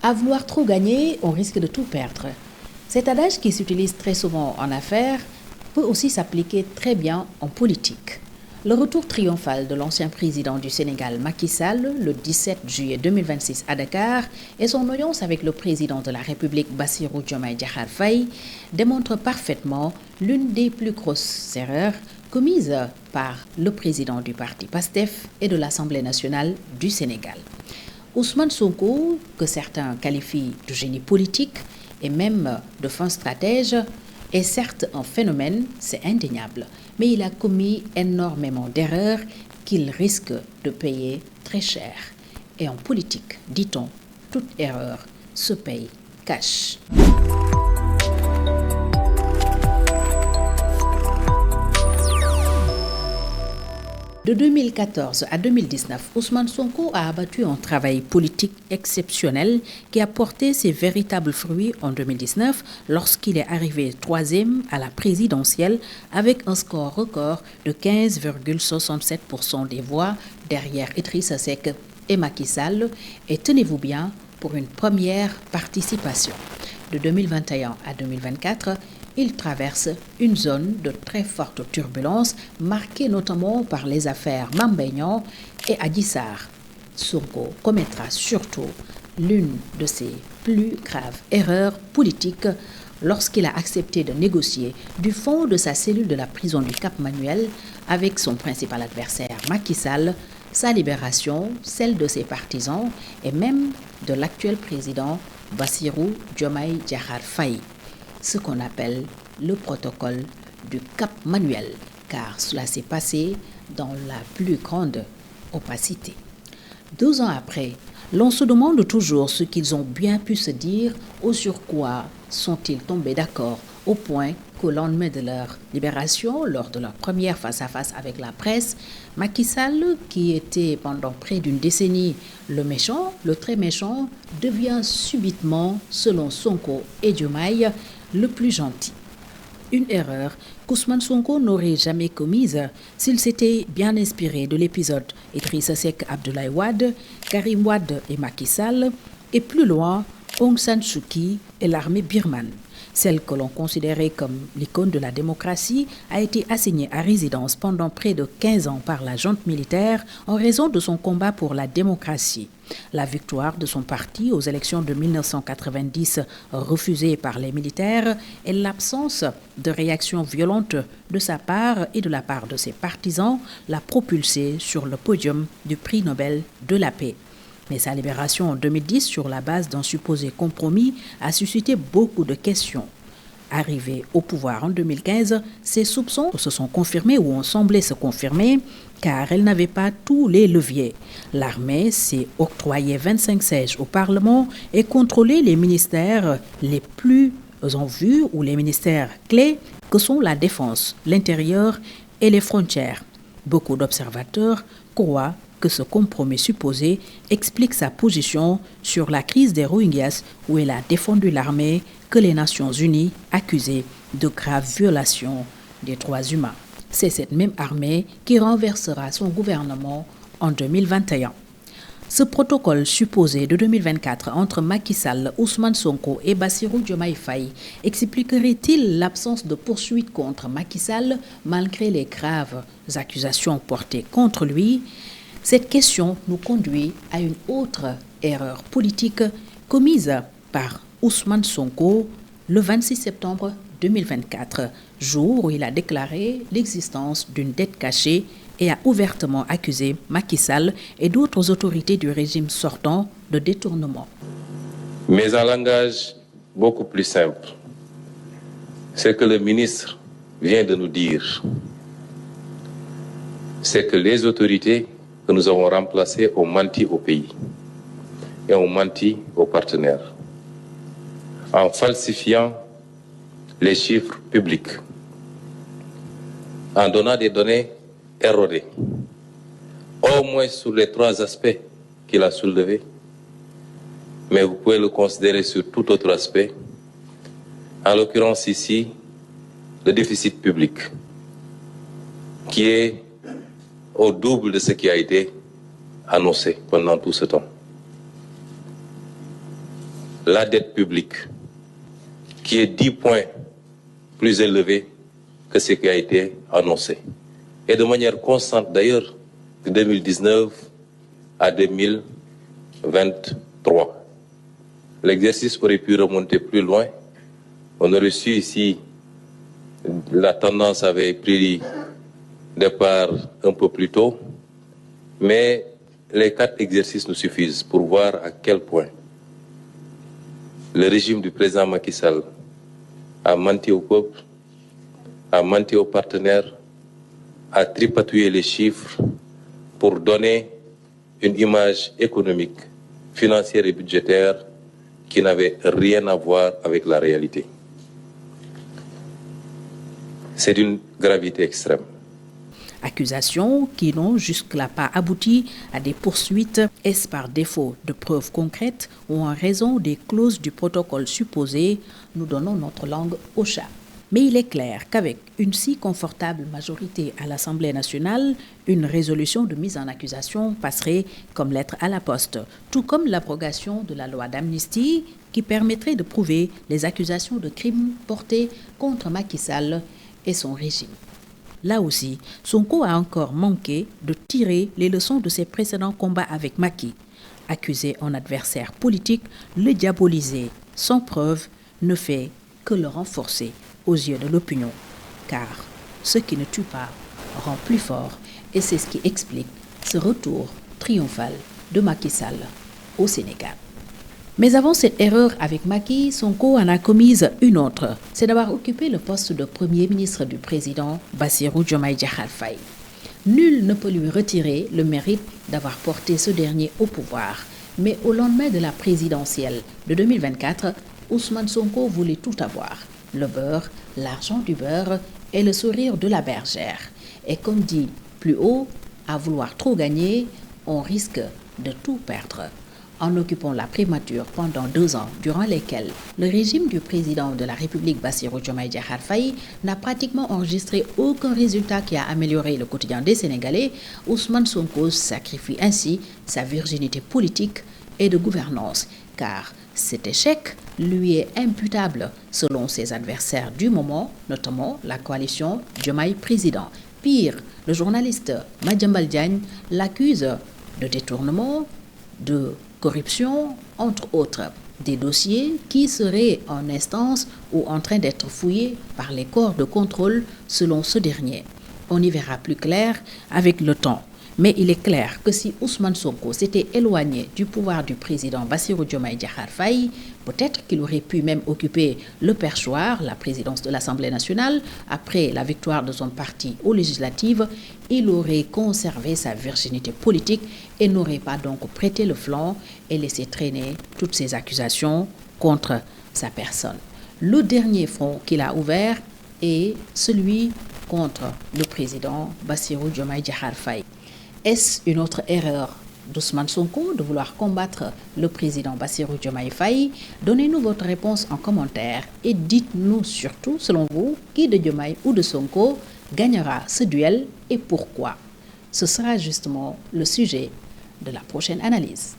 À vouloir trop gagner, on risque de tout perdre. Cet adage qui s'utilise très souvent en affaires peut aussi s'appliquer très bien en politique. Le retour triomphal de l'ancien président du Sénégal, Macky Sall, le 17 juillet 2026 à Dakar, et son audience avec le président de la République, Bassirou Diomaye Diakhar Faye, démontrent parfaitement l'une des plus grosses erreurs commises par le président du parti PASTEF et de l'Assemblée nationale du Sénégal. Ousmane Sonko, que certains qualifient de génie politique et même de fin stratège, est certes un phénomène, c'est indéniable, mais il a commis énormément d'erreurs qu'il risque de payer très cher. Et en politique, dit-on, toute erreur se paye cash. De 2014 à 2019, Ousmane Sonko a abattu un travail politique exceptionnel qui a porté ses véritables fruits en 2019 lorsqu'il est arrivé troisième à la présidentielle avec un score record de 15,67% des voix derrière Idrissa Seck et Macky Sall. Et tenez-vous bien, pour une première participation. De 2021 à 2024, il traverse une zone de très forte turbulence, marquée notamment par les affaires Mame Mbaye Niang et Adji Sarr. Sonko commettra surtout l'une de ses plus graves erreurs politiques lorsqu'il a accepté de négocier du fond de sa cellule de la prison du Cap Manuel avec son principal adversaire Macky Sall, sa libération, celle de ses partisans et même de l'actuel président Bassirou Diomaye Diakhar Faye. Ce qu'on appelle le protocole du Cap Manuel, car cela s'est passé dans la plus grande opacité. 2 ans après, l'on se demande toujours ce qu'ils ont bien pu se dire ou sur quoi sont-ils tombés d'accord au point qu'au lendemain de leur libération, lors de leur première face-à-face avec la presse, Macky Sall, qui était pendant près d'une décennie le méchant, le très méchant, devient subitement, selon Sonko et Diomaye, le plus gentil. Une erreur qu'Ousmane Sonko n'aurait jamais commise s'il s'était bien inspiré de l'épisode Idrissa Seck, Abdoulaye Wade, Karim Wade et Macky Sall, et plus loin, Aung San Suu Kyi et l'armée birmane. Celle que l'on considérait comme l'icône de la démocratie a été assignée à résidence pendant près de 15 ans par la junte militaire en raison de son combat pour la démocratie. La victoire de son parti aux élections de 1990 refusée par les militaires et l'absence de réaction violente de sa part et de la part de ses partisans l'a propulsé sur le podium du prix Nobel de la paix. Mais sa libération en 2010 sur la base d'un supposé compromis a suscité beaucoup de questions. Arrivé au pouvoir en 2015, ses soupçons se sont confirmés ou ont semblé se confirmer car elle n'avait pas tous les leviers. L'armée s'est octroyé 25 sièges au Parlement et contrôlé les ministères les plus en vue ou les ministères clés que sont la défense, l'intérieur et les frontières. Beaucoup d'observateurs croient que ce compromis supposé explique sa position sur la crise des Rohingyas où elle a défendu l'armée que les Nations Unies accusaient de graves violations des droits humains. C'est cette même armée qui renversera son gouvernement en 2021. Ce protocole supposé de 2024 entre Macky Sall, Ousmane Sonko et Bassirou Diomaye Faye expliquerait-il l'absence de poursuite contre Macky Sall malgré les graves accusations portées contre lui? Cette question nous conduit à une autre erreur politique commise par Ousmane Sonko le 26 septembre 2024, jour où il a déclaré l'existence d'une dette cachée et a ouvertement accusé Macky Sall et d'autres autorités du régime sortant de détournement. Mais en langage beaucoup plus simple, ce que le ministre vient de nous dire, c'est que les autorités que nous avons remplacées ont menti au pays et ont menti aux partenaires en falsifiant les chiffres publics, en donnant des données erronées, au moins sur les 3 aspects qu'il a soulevés, mais vous pouvez le considérer sur tout autre aspect, en l'occurrence ici, le déficit public, qui est au double de ce qui a été annoncé pendant tout ce temps. la dette publique, qui est 10 points plus élevée que ce qui a été annoncé. Et de manière constante d'ailleurs, de 2019 à 2023. L'exercice aurait pu remonter plus loin. On aurait su ici, la tendance avait pris départ un peu plus tôt, mais les 4 exercices nous suffisent pour voir à quel point le régime du président Macky Sall a menti au peuple, a menti aux partenaires, a tripatouillé les chiffres pour donner une image économique, financière et budgétaire qui n'avait rien à voir avec la réalité. C'est d'une gravité extrême. Accusations qui n'ont jusque-là pas abouti à des poursuites, est-ce par défaut de preuves concrètes ou en raison des clauses du protocole supposé? Nous donnons notre langue au chat. Mais il est clair qu'avec une si confortable majorité à l'Assemblée nationale, une résolution de mise en accusation passerait comme lettre à la poste, tout comme l'abrogation de la loi d'amnistie qui permettrait de prouver les accusations de crimes portées contre Macky Sall et son régime. Là aussi, Sonko a encore manqué de tirer les leçons de ses précédents combats avec Macky. Accuser un adversaire politique, le diaboliser sans preuve ne fait que le renforcer aux yeux de l'opinion. Car ce qui ne tue pas rend plus fort et c'est ce qui explique ce retour triomphal de Macky Sall au Sénégal. Mais avant cette erreur avec Macky, Sonko en a commise une autre, c'est d'avoir occupé le poste de Premier ministre du président Bassirou Diomaye Diakhar Faye. Nul ne peut lui retirer le mérite d'avoir porté ce dernier au pouvoir. Mais au lendemain de la présidentielle de 2024, Ousmane Sonko voulait tout avoir. Le beurre, l'argent du beurre et le sourire de la bergère. Et comme dit plus haut, à vouloir trop gagner, on risque de tout perdre. En occupant la primature pendant 2 ans, durant lesquels le régime du président de la République Bassirou Diomaye Diakhar Faye n'a pratiquement enregistré aucun résultat qui a amélioré le quotidien des Sénégalais, Ousmane Sonko sacrifie ainsi sa virginité politique et de gouvernance, car cet échec lui est imputable selon ses adversaires du moment, notamment la coalition Diomaye Président. Pire, le journaliste Madiambal Diagne l'accuse de détournement, de corruption, entre autres, des dossiers qui seraient en instance ou en train d'être fouillés par les corps de contrôle selon ce dernier. On y verra plus clair avec le temps. Mais il est clair que si Ousmane Sonko s'était éloigné du pouvoir du président Bassirou Diomaye Diakhar Faye, peut-être qu'il aurait pu même occuper le perchoir, la présidence de l'Assemblée nationale, après la victoire de son parti aux législatives, il aurait conservé sa virginité politique et n'aurait pas donc prêté le flanc et laissé traîner toutes ces accusations contre sa personne. Le dernier front qu'il a ouvert est celui contre le président Bassirou Diomaye Diakhar Faye. Est-ce une autre erreur d'Ousmane Sonko de vouloir combattre le président Bassirou Diomaye Faye? Donnez-nous votre réponse en commentaire et dites-nous surtout, selon vous, qui de Diomaye ou de Sonko gagnera ce duel et pourquoi. Ce sera justement le sujet de la prochaine analyse.